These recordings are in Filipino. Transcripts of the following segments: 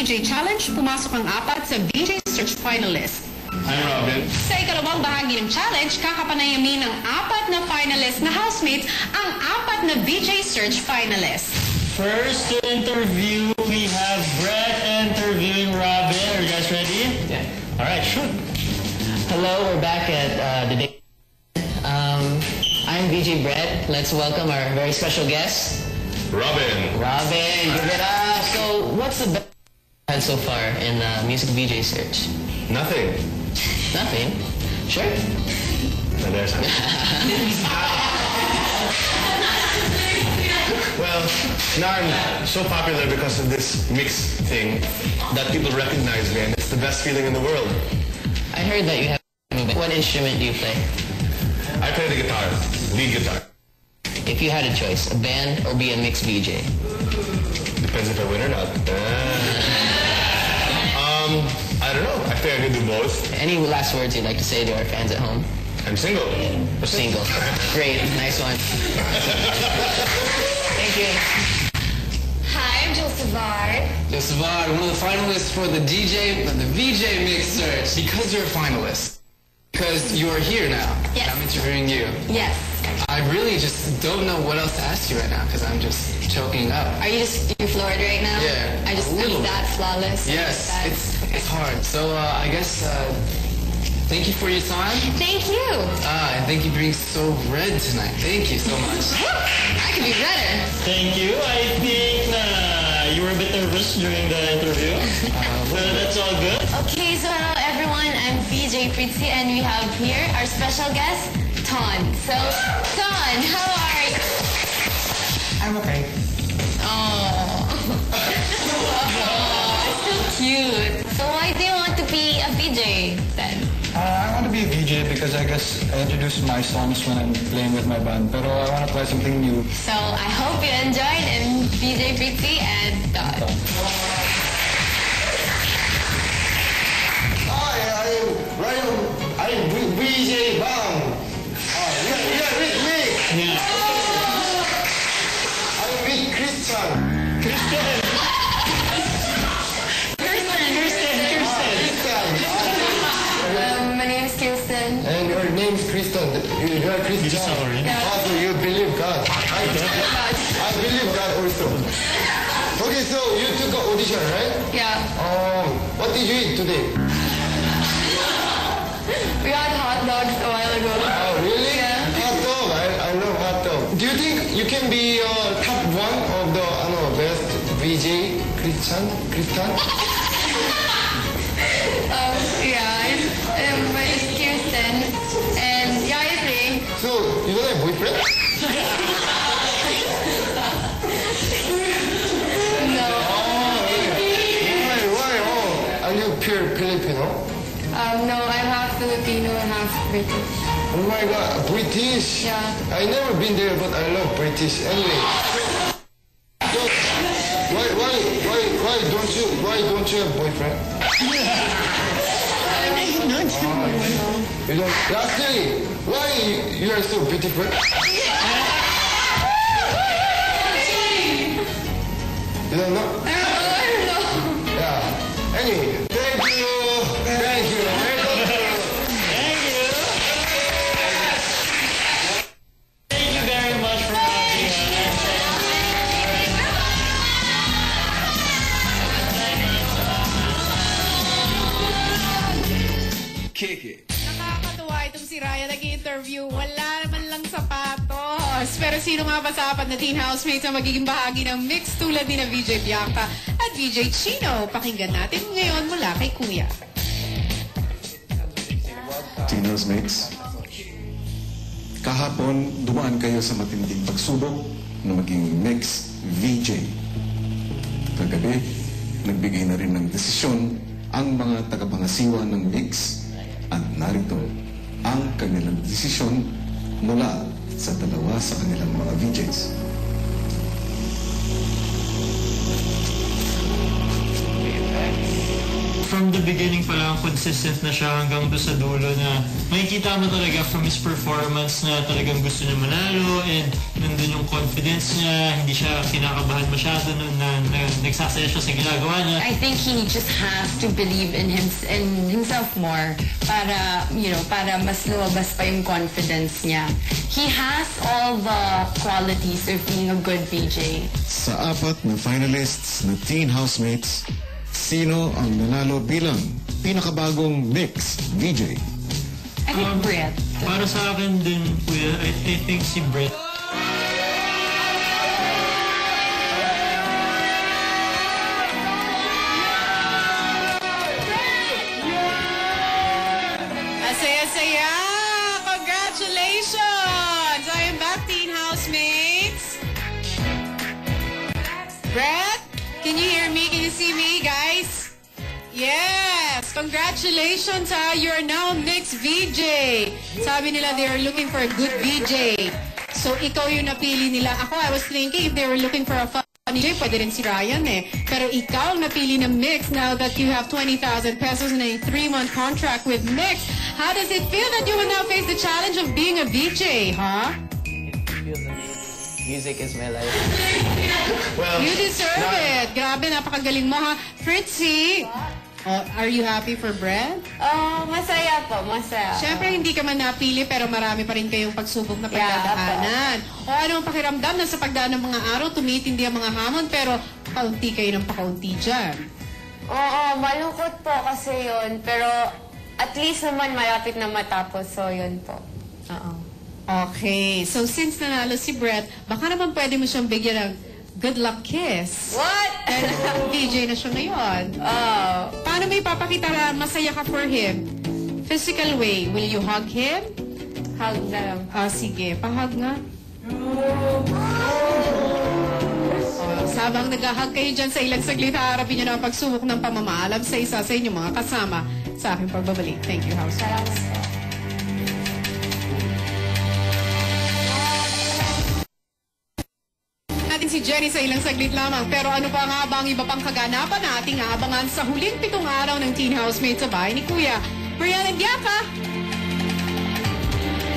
VJ Challenge, pumasok ang 4 sa VJ Search finalist. I'm Robin. Sa ikalawang bahagi ng challenge, kakapanayamin ng 4 na finalist na housemates ang 4 na VJ Search finalists. First to interview, we have Brett interviewing Robin. Are you guys ready? Yeah. All right, shoot. Hello, we're back at the day. I'm VJ Brett. Let's welcome our very special guest, Robin. Robin. Give it up. So, what's the best you've had so far in music VJ Search? Nothing. Nothing. Sure. And there's Well, now I'm so popular because of this mix thing that people recognize me, and it's the best feeling in the world. I heard that you have. What instrument do you play? I play the guitar, lead guitar. If you had a choice, a band or be a mixed VJ? Depends if I win or not. I don't know. I think I can do both. Any last words you'd like to say to our fans at home? I'm single. Single. Great. Nice one. Thank you. Hi, I'm Jill Savard. Jill Savard, one of the finalists for the VJ Mix Search. Because you're a finalist. Because you are here now. Yes. I'm interviewing you. Yes. I really just don't know what else to ask you right now because I'm just choking up. Are you floored right now? Yeah, I'm that flawless. Yes, it's hard. So I guess thank you for your time. Thank you. And thank you for being so red tonight. Thank you so much. I could be redder. Thank you. I think you were a bit nervous during the interview. That's all good. Okay, so hello everyone. I'm VJ Fritzy and we have here our special guest, Ton. So, Ton, how are you? I'm okay. Oh. It's so cute. So why do you want to be a VJ then? I want to be a VJ because I guess I introduce my songs when I'm playing with my band. Pero I want to try something new. So I hope you enjoyed and VJ Fritzy and Ton. Hi, I'm VJ Bang. Yeah, with me. Yeah. I'm with Christian. Kristen. My name is Kirsten. And your name is Kristen. You are Christian. Sorry. Also, you believe God. I believe God also. Okay, so you took an audition, right? Yeah. What did you eat today? We had hot dogs a while ago. Oh, really? Yeah. Hot dog. I love hot dog. Do you think you can be top one of the best VJ Christian? Yeah, it's Kirsten. And yeah, I think. So, you don't have boyfriend? No. Why? Oh, are you pure Filipino? No, I'm half Filipino and half British. Oh my God, British? Yeah. I never been there, but I love British. Anyway, so, why don't you have boyfriend? You don't. Lastly, why you are so beautiful? You don't know? I don't know. Yeah. Anyway, thank you. Thank you very much for having us. Kick it. Nakakatuwa itong si Ryan nag-interview. Wala naman lang sapatos. Pero sino nga ba sa 4 na teen housemates ang magiging bahagi ng mix tulad ni na VJ Bianca at VJ Chino? Pakinggan natin ngayon mula kay Kuya. Teen housemates, kahapon dumaan kayo sa matinding pagsubok na maging mix VJ. Kagabi, nagbigay na rin ng desisyon ang mga tagapangasiwa ng mix at narito ang kanilang desisyon mula sa dalawa sa kanilang mga VJs. from the beginning pa lang, consistent na siya hanggang doon sa dulo na makikita mo talaga from his performance na talagang gusto niya manalo and nandun yung confidence niya, hindi siya kinakabahan masyado na nagsasaya siya sa ginagawa niya. I think he just has to believe in himself more para, para mas lumabas pa yung confidence niya. He has all the qualities of being a good VJ. Sa apat na finalists na teen housemates, sino ang nanalo bilang pinakabagong mix VJ? I think Brett. Para sa akin din, kuya, I think si Brett. Saya! Congratulations! I am back, teen housemates. Brett, can you hear me? Can you see me, guys? Yes! Congratulations, ha! You are now mixed VJ. Sabi nila they are looking for a good VJ. So, ikaw yung napili nila. Ako, I was thinking if they were looking for a funny VJ, pwede rin si Ryan eh. Pero ikaw ang napili ng Mix now that you have 20,000 pesos and a 3-month contract with Mix. How does it feel that you will now face the challenge of being a VJ, huh? Music is my life. Well, You deserve it. Grabe, napakagaling mo, ha? Fritzy, are you happy for Brett? Masaya po, masaya. Siyempre, hindi ka man napili pero marami pa rin kayong pagsubok na pagdadaanan. O ano ang pakiramdam na sa pagdaan ng mga araw, tumitindi ang mga hamon pero kaunti kayo ng pakaunti dyan? Oo, malungkot po kasi yun. Pero at least naman malapit na matapos. So yun po. Oo. Okay, so since nanalo si Brett, baka naman pwede mo siyang bigyan ng good luck kiss. What? Dahil DJ na siya ngayon. Paano may ipapakita na masaya ka for him? Physical way, will you hug him? Hug na lang. Sige, pahug nga. Sabang nag-hug kayo dyan sa ilang saglit, haharapin nyo na ang pagsubok ng pamamaalam sa isa sa inyong mga kasama sa aking pagbabalik. Thank you, House. Salamat. Natin si Jenny sa ilang saglit lamang. Pero ano pa nga ba ang iba pang kaganapan na ating aabangan sa huling 7 araw ng Teen Housemates sa bahay ni Kuya Brian Diaca?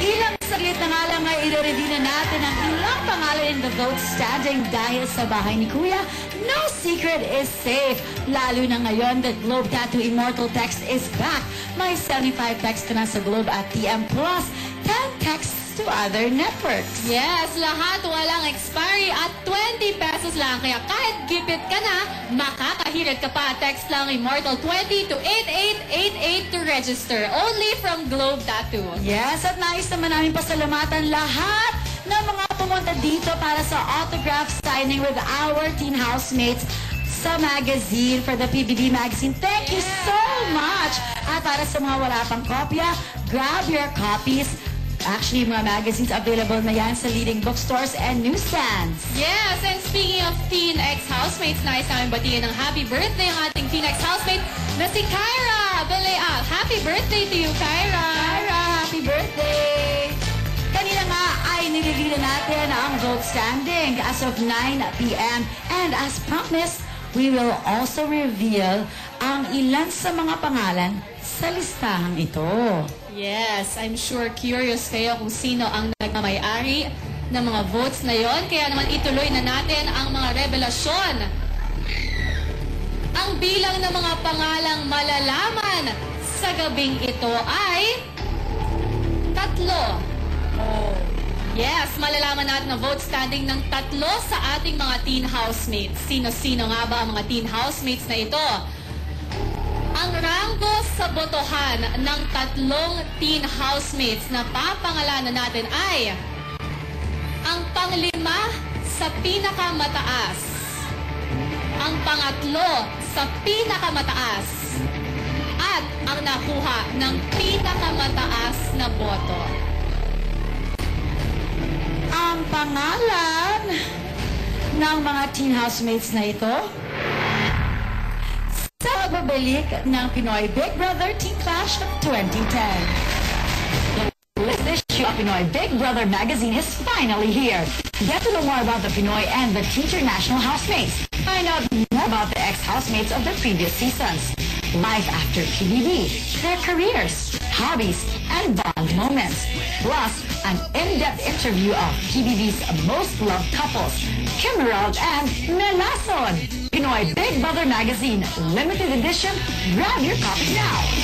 Ilang saglit na nga lang ay i-ready na natin ang ilang pangalan in the vote standing dahil sa bahay ni Kuya. No secret is safe. Lalo na ngayon that Globe Tattoo Immortal Text is back. May 75 text na sa Globe at TM Plus. 10 texts to other networks. Yes, lahat walang expiry at 20 pesos lang. Kaya kahit gipit ka na, makakahirit ka pa. Text lang Immortal 20 to 8888 to register. Only from Globe Tattoo. Yes, at nais naman namin pasalamatan lahat ng mga pumunta dito para sa autograph signing with our teen housemates sa magazine for the PBB magazine. Thank you so much! At para sa mga wala pang kopya, grab your copies. Actually, mga magazines available na yan sa leading bookstores and newsstands. Yes, and speaking of Teen X housemates, nais namin batiin ng happy birthday ang ating Teen X housemate na si Kyra Belea. Happy birthday to you, Kyra! Kyra, happy birthday! Kanina nga ay nililila natin ang vote standing as of 9 p.m. And as promised, we will also reveal ang ilan sa mga pangalan sa listahang ito. Yes, I'm sure curious kayo kung sino ang nagmamay-ari ng mga votes na yon. Kaya naman ituloy na natin ang mga revelasyon. Ang bilang ng mga pangalang malalaman sa gabing ito ay 3. Yes, malalaman natin ang vote standing ng 3 sa ating mga teen housemates. Sino-sino nga ba ang mga teen housemates na ito? Ang ranggo sa botohan ng 3 teen housemates na papangalanan natin ay ang pang-5 sa pinakamataas, ang pang-3 sa pinakamataas, at ang nakuha ng pinakamataas na boto. Ang pangalan ng mga teen housemates na ito sa pagbabalik ng Pinoy Big Brother Teen Clash of 2010. The latest issue of Pinoy Big Brother magazine is finally here. Get to know more about the Pinoy and the international housemates. Find out more about the ex-housemates of the previous seasons. life after PBB, their careers, hobbies, and bond moments. Plus, an in-depth interview of PBB's most loved couples, Kimerald and Melason. Pinoy Big Brother Magazine, limited edition. Grab your copies now.